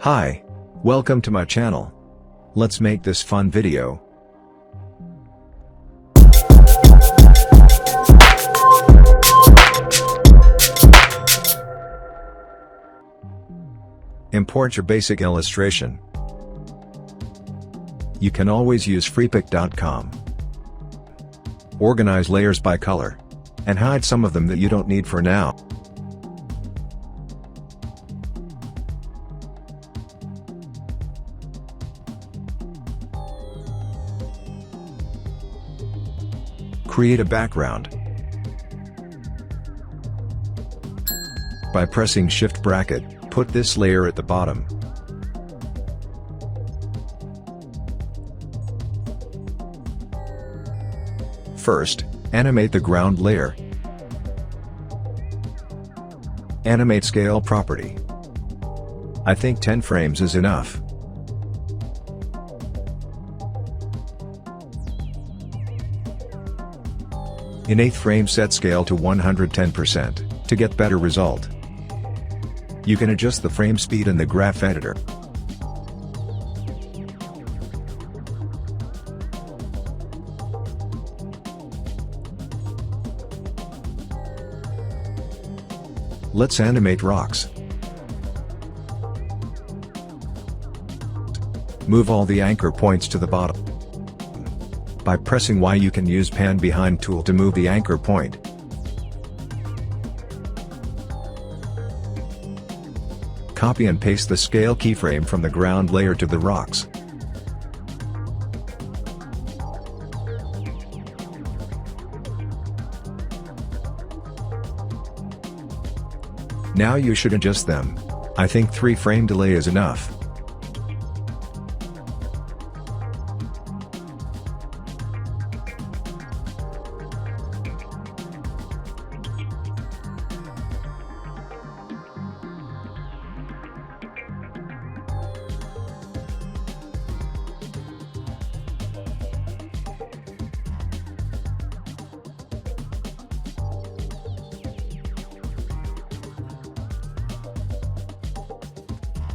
Hi. Welcome to my channel. Let's make this fun video. Import your basic illustration. You can always use freepik.com. Organize layers by color. And hide some of them that you don't need for now. Create a background. By pressing Shift bracket, put this layer at the bottom. First, animate the ground layer. Animate scale property. I think 10 frames is enough. In 8th frame, set scale to 110% to get better result. You can adjust the frame speed in the graph editor. Let's animate rocks. Move all the anchor points to the bottom. By pressing Y, you can use Pan Behind tool to move the anchor point. Copy and paste the scale keyframe from the ground layer to the rocks. Now you should adjust them. I think 3 frame delay is enough.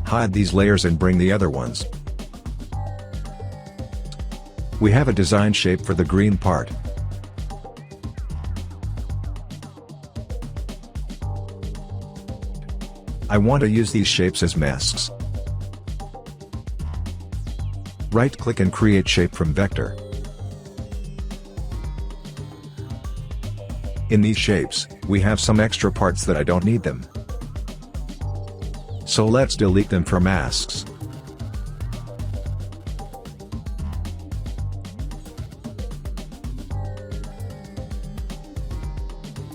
Hide these layers and bring the other ones. We have a design shape for the green part. I want to use these shapes as masks. Right-click and create shape from vector. In these shapes, we have some extra parts that I don't need them. So let's delete them from masks.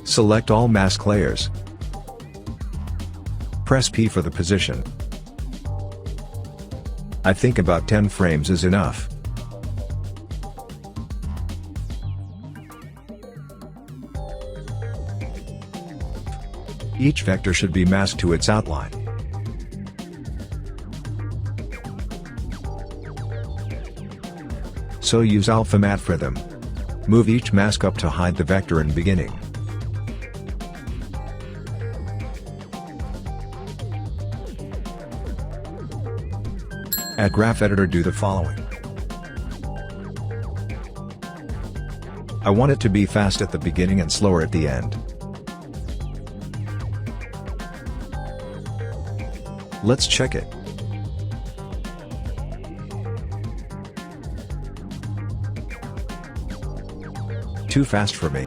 Select all mask layers. Press P for the position. I think about 10 frames is enough. Each vector should be masked to its outline. So use alpha matte for them. Move each mask up to hide the vector in beginning. At graph editor, do the following. I want it to be fast at the beginning and slower at the end. Let's check it. Too fast for me.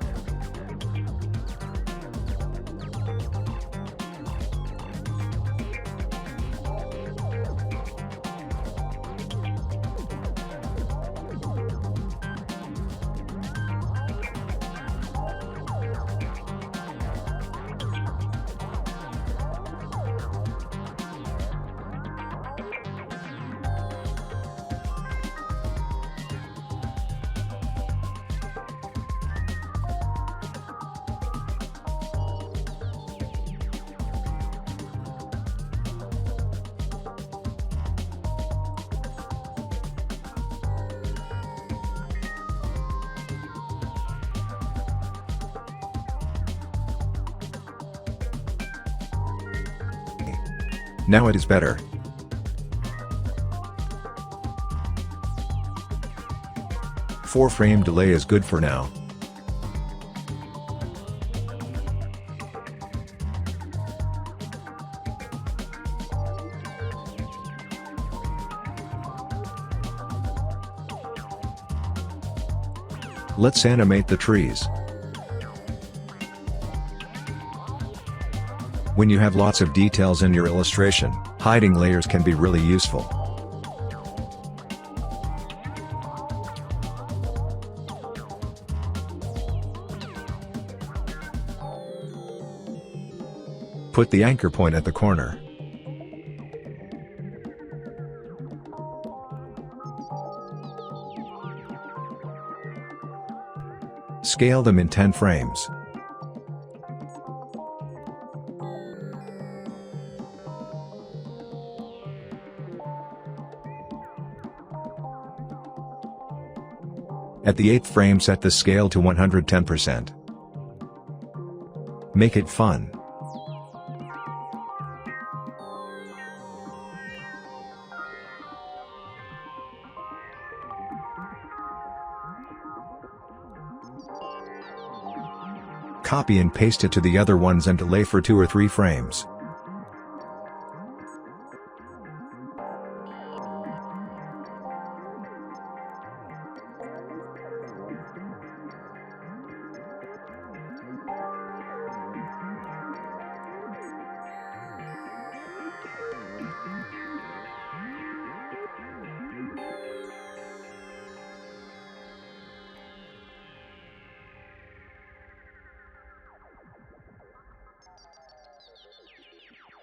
Now it is better. 4-frame delay is good for now. Let's animate the trees. When you have lots of details in your illustration, hiding layers can be really useful. Put the anchor point at the corner. Scale them in 10 frames. At the 8th frame, set the scale to 110%. Make it fun. Copy and paste it to the other ones and delay for 2 or 3 frames.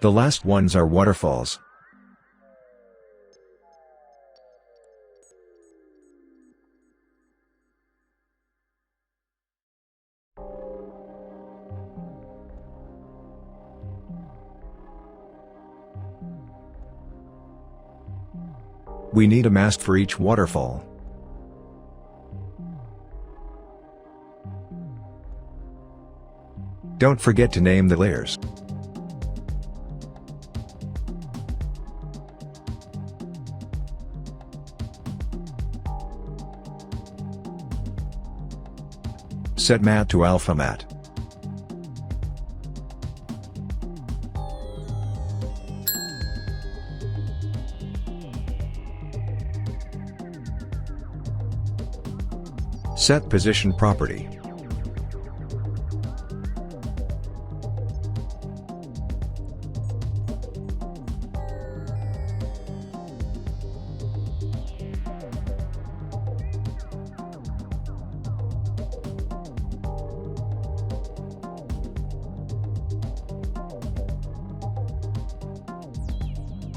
The last ones are waterfalls. We need a mast for each waterfall. Don't forget to name the layers. Set matte to alpha matte. Set position property.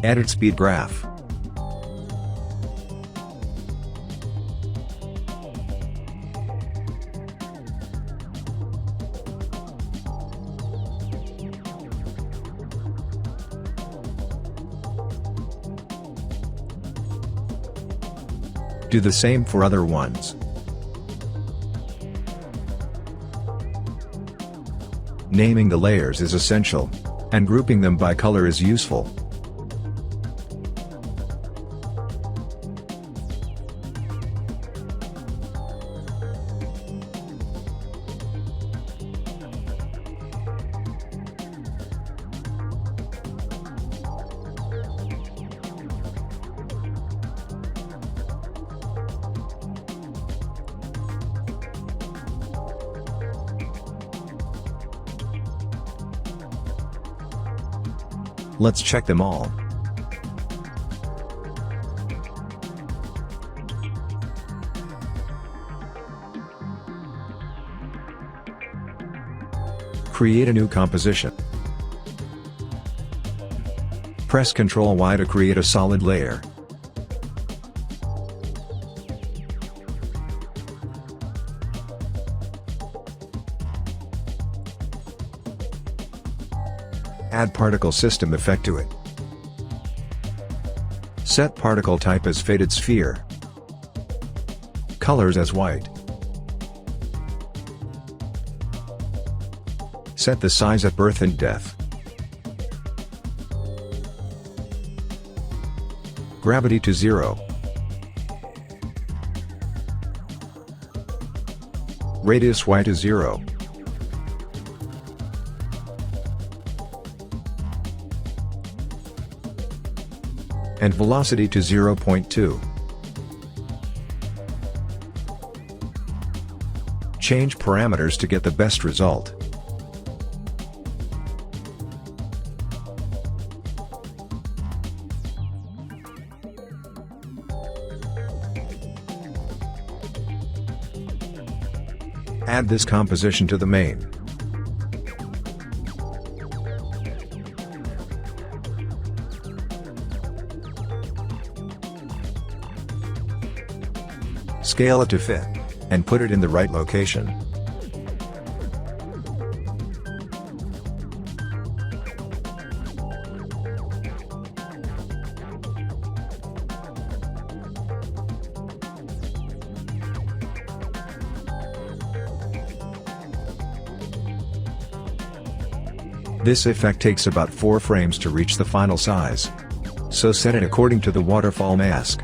Edit speed graph. Do the same for other ones. Naming the layers is essential, and grouping them by color is useful. Let's check them all. Create a new composition. Press Ctrl Y to create a solid layer. Add particle system effect to it. Set particle type as faded sphere. Colors as white. Set the size at birth and death. Gravity to 0. Radius Y to 0. And velocity to 0.2. Change parameters to get the best result. Add this composition to the main. Scale it to fit, and put it in the right location. This effect takes about 4 frames to reach the final size. So set it according to the waterfall mask.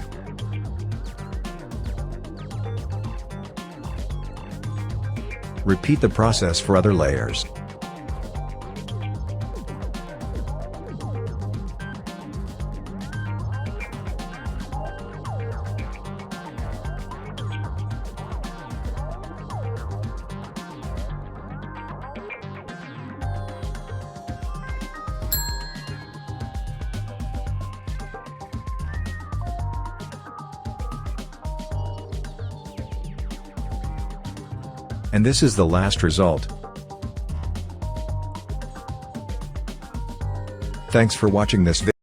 Repeat the process for other layers. And this is the last result. Thanks for watching this video.